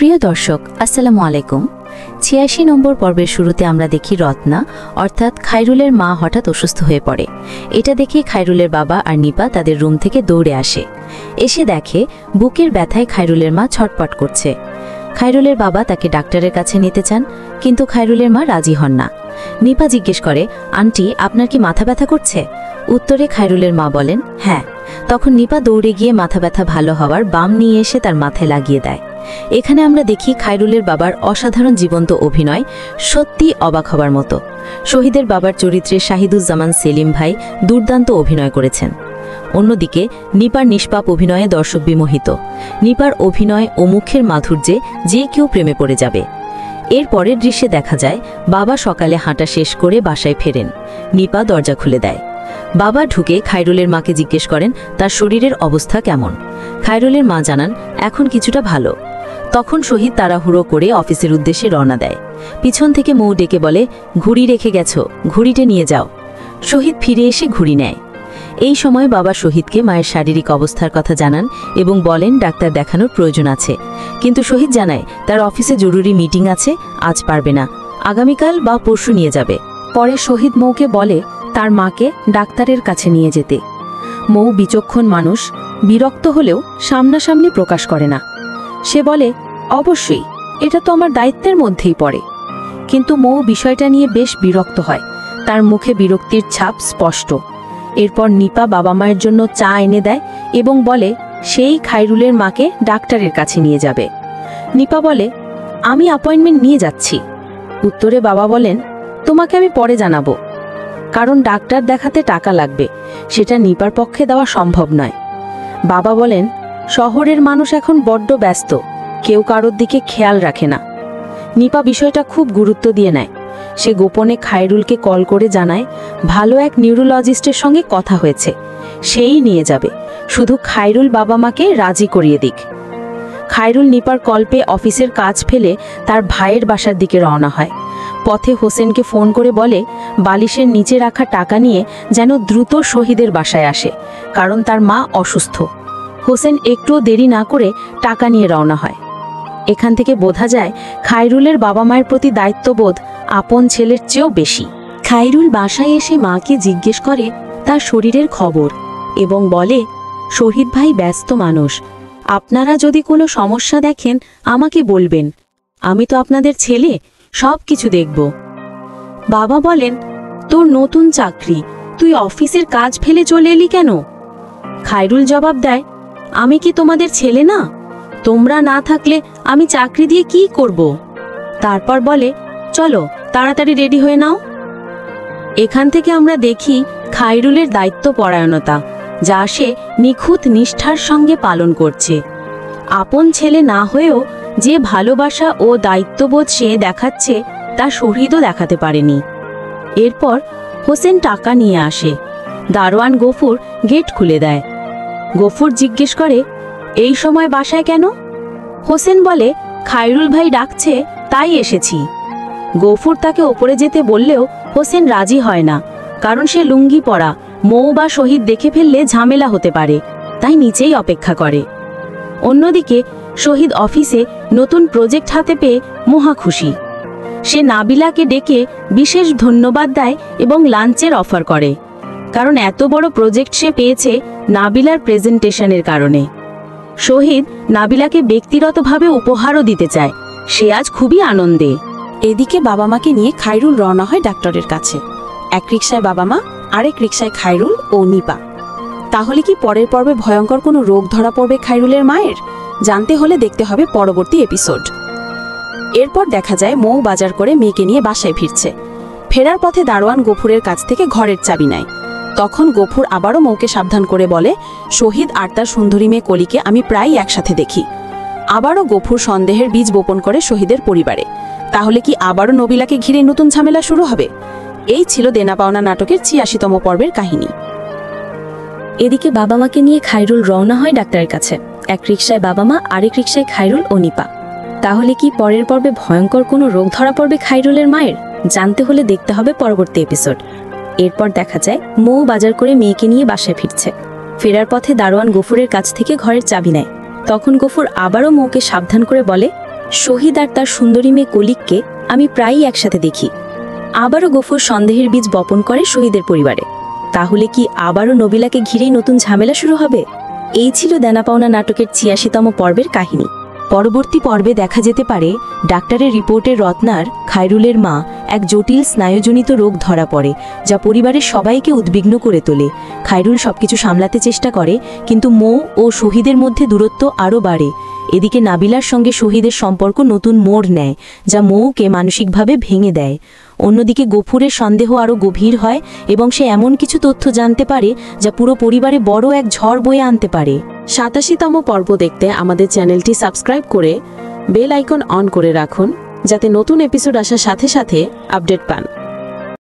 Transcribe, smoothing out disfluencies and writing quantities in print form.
প্রিয় দর্শক আসসালামু আলাইকুম। ৮৬ নম্বর পর্বের শুরুতে আমরা দেখি রত্না অর্থাৎ খায়রুলের মা হঠাৎ অসুস্থ হয়ে পড়ে। এটা দেখে খায়রুলের বাবা আর নিপা তাদের রুম থেকে দৌড়ে আসে। এসে দেখে বুকের ব্যথায় খায়রুলের মা ছটপট করছে। খায়রুলের বাবা তাকে ডাক্তারের কাছে নিতে চান, কিন্তু খায়রুলের মা রাজি হন না। নিপা জিজ্ঞেস করে, আন্টি আপনার কি মাথা ব্যথা করছে? উত্তরে খায়রুলের মা বলেন হ্যাঁ। তখন নিপা দৌড়ে গিয়ে মাথা ব্যথা ভালো হওয়ার বাম নিয়ে এসে তার মাথায় লাগিয়ে দেয়। এখানে আমরা দেখি খায়রুলের বাবার অসাধারণ জীবন্ত অভিনয়, সত্যি অবাক হবার মতো। শহীদের বাবার চরিত্রে শাহিদুজ্জামান সেলিম ভাই দুর্দান্ত অভিনয় করেছেন। অন্যদিকে নিপার নিষ্পাপ অভিনয়ে দর্শক বিমোহিত। নিপার অভিনয় ও মুখের মাধুর্যে যে কেউ প্রেমে পড়ে যাবে। এর পরের দৃশ্যে দেখা যায় বাবা সকালে হাঁটা শেষ করে বাসায় ফেরেন। নিপা দরজা খুলে দেয়। বাবা ঢুকে খায়রুলের মাকে জিজ্ঞেস করেন তার শরীরের অবস্থা কেমন। খায়রুলের মা জানান এখন কিছুটা ভালো। তখন শহীদ তাড়াহুড়ো করে অফিসের উদ্দেশ্যে রওনা দেয়। পিছন থেকে মৌ ডেকে বলে, ঘুড়ি রেখে গেছো, ঘুড়িটা নিয়ে যাও। শহীদ ফিরে এসে ঘুড়ি নেয়। এই সময় বাবা শহীদকে মায়ের শারীরিক অবস্থার কথা জানান এবং বলেন ডাক্তার দেখানোর প্রয়োজন আছে। কিন্তু শহীদ জানায় তার অফিসে জরুরি মিটিং আছে, আজ পারবে না, আগামীকাল বা পরশু নিয়ে যাবে। পরে শহীদ মৌকে বলে তার মাকে ডাক্তারের কাছে নিয়ে যেতে। মৌ বিচক্ষণ মানুষ, বিরক্ত হলেও সামনাসামনি প্রকাশ করে না। সে বলে অবশ্যই, এটা তো আমার দায়িত্বের মধ্যেই পড়ে। কিন্তু মৌ বিষয়টা নিয়ে বেশ বিরক্ত হয়, তার মুখে বিরক্তির ছাপ স্পষ্ট। এরপর নিপা বাবা মায়ের জন্য চা এনে দেয় এবং বলে সেই খায়রুলের মাকে ডাক্তারের কাছে নিয়ে যাবে। নিপা বলে আমি অ্যাপয়েন্টমেন্ট নিয়ে যাচ্ছি। উত্তরে বাবা বলেন তোমাকে আমি পরে জানাবো, কারণ ডাক্তার দেখাতে টাকা লাগবে, সেটা নিপার পক্ষে দেওয়া সম্ভব নয়। বাবা বলেন শহরের মানুষ এখন বড্ড ব্যস্ত, কেউ কারোর দিকে খেয়াল রাখে না। নিপা বিষয়টা খুব গুরুত্ব দিয়ে নেয়। সে গোপনে খায়রুলকে কল করে জানায় ভালো এক নিউরোলজিস্টের সঙ্গে কথা হয়েছে, সেই নিয়ে যাবে, শুধু খায়রুল বাবা মাকে রাজি করিয়ে দিক। খায়রুল নিপার কল পেয়ে অফিসের কাজ ফেলে তার ভাইয়ের বাসার দিকে রওনা হয়। পথে হোসেনকে ফোন করে বলে বালিশের নিচে রাখা টাকা নিয়ে যেন দ্রুত শহীদের বাসায় আসে, কারণ তার মা অসুস্থ। হোসেন একটুও দেরি না করে টাকা নিয়ে রওনা হয়। এখান থেকে বোঝা যায় খায়রুলের বাবা মায়ের প্রতি দায়িত্ববোধ আপন ছেলের চেয়েও বেশি। খায়রুল বাসায় এসে মাকে জিজ্ঞেস করে তার শরীরের খবর এবং বলে শহীদ ভাই ব্যস্ত মানুষ, আপনারা যদি কোনো সমস্যা দেখেন আমাকে বলবেন, আমি তো আপনাদের ছেলে, সব কিছু দেখব। বাবা বলেন তোর নতুন চাকরি, তুই অফিসের কাজ ফেলে চলে এলি কেন? খায়রুল জবাব দেয় আমি কি তোমাদের ছেলে না? তোমরা না থাকলে আমি চাকরি দিয়ে কি করব? তারপর বলে চলো তাড়াতাড়ি রেডি হয়ে নাও। এখান থেকে আমরা দেখি খায়রুলের দায়িত্বপরায়ণতা, যা সে নিখুঁত নিষ্ঠার সঙ্গে পালন করছে। আপন ছেলে না হয়েও যে ভালোবাসা ও দায়িত্ববোধ সে দেখাচ্ছে তা শহীদও দেখাতে পারেনি। এরপর হোসেন টাকা নিয়ে আসে। দারোয়ান গফুর গেট খুলে দেয়। গফুর জিজ্ঞেস করে এই সময় বাসায় কেন? হোসেন বলে খায়রুল ভাই ডাকছে তাই এসেছি। গফুর তাকে ওপরে যেতে বললেও হোসেন রাজি হয় না, কারণ সে লুঙ্গি পরা, মৌ বা শহীদ দেখে ফেললে ঝামেলা হতে পারে, তাই নিচেই অপেক্ষা করে। অন্যদিকে শহীদ অফিসে নতুন প্রজেক্ট হাতে পেয়ে মহা খুশি। সে নাবিলাকে ডেকে বিশেষ ধন্যবাদ দেয় এবং লাঞ্চের অফার করে, কারণ এত বড় প্রজেক্ট সে পেয়েছে নাবিলার প্রেজেন্টেশনের কারণে। শহীদ নাবিলাকে ব্যক্তিগতভাবে উপহারও দিতে চায়। সে আজ খুবই আনন্দে। এদিকে বাবা মাকে নিয়ে খায়রুল রওনা হয় ডাক্তারের কাছে। এক রিকশায় বাবা মা, আরেক রিকশায় খায়রুল ও নিপা। তাহলে কি পরের পর্বে ভয়ঙ্কর কোনো রোগ ধরা পড়বে খায়রুলের মায়ের? জানতে হলে দেখতে হবে পরবর্তী এপিসোড। এরপর দেখা যায় মৌ বাজার করে মেয়েকে নিয়ে বাসায় ফিরছে। ফেরার পথে দারোয়ান গফুরের কাছ থেকে ঘরের চাবি নেয়। তখন গফুর আবারও মৌকে সাবধান করে বলে শহীদ আর তার সুন্দরী মেয়ে কলিকে আমি প্রায়ই একসাথে দেখি। আবারও গফুর সন্দেহের বীজ বপন করে শহীদের পরিবারে। তাহলে কি আবারও নবিলাকে ঘিরে নতুন ঝামেলা শুরু হবে? এই ছিল দেনা পাওনা নাটকের ৮৬তম পর্বের কাহিনী। এদিকে বাবা মাকে নিয়ে খায়রুল রওনা হয় ডাক্তারের কাছে। এক রিকশায় বাবা মা, আরেক রিকশায় খায়রুল ও নিপা। তাহলে কি পরের পর্বে ভয়ঙ্কর কোনো রোগ ধরা পড়বে খায়রুলের মায়ের? জানতে হলে দেখতে হবে পরবর্তী এপিসোড। এরপর দেখা যায় মৌ বাজার করে মেয়েকে নিয়ে বাসায় ফিরছে। ফেরার পথে দারোয়ান গফুরের কাছ থেকে ঘরের চাবি নেয়। তখন গফুর আবারও মৌকে সাবধান করে বলে শহীদ আর তার সুন্দরী মেয়ে কলিককে আমি প্রায়ই একসাথে দেখি। আবারও গফুর সন্দেহের বীজ বপন করে শহীদের পরিবারে। তাহলে কি আবারও নবিলাকে ঘিরেই নতুন ঝামেলা শুরু হবে? এই ছিল দেনা পাওনা নাটকের ৮৬তম পর্বের কাহিনী। পরবর্তী পর্বে দেখা যেতে পারে ডাক্তারের রিপোর্টে রত্নার, খায়রুলের মা, এক জটিল স্নায়ুজনিত রোগ ধরা পড়ে, যা পরিবারের সবাইকে উদ্বিগ্ন করে তোলে। খায়রুল সবকিছু সামলাতে চেষ্টা করে, কিন্তু মৌ ও শহীদের মধ্যে দূরত্ব আরও বাড়ে। এদিকে নাবিলার সঙ্গে শহীদের সম্পর্ক নতুন মোড় নেয়, যা মৌকে মানসিকভাবে ভেঙে দেয়। অন্যদিকে গফুরের সন্দেহ আরও গভীর হয় এবং সে এমন কিছু তথ্য জানতে পারে যা পুরো পরিবারে বড় এক ঝড় বয়ে আনতে পারে। ৮৭তম পর্ব দেখতে আমাদের চ্যানেলটি সাবস্ক্রাইব করে বেল আইকন অন করে রাখুন, যাতে নতুন এপিসোড আসার সাথে সাথে আপডেট পান।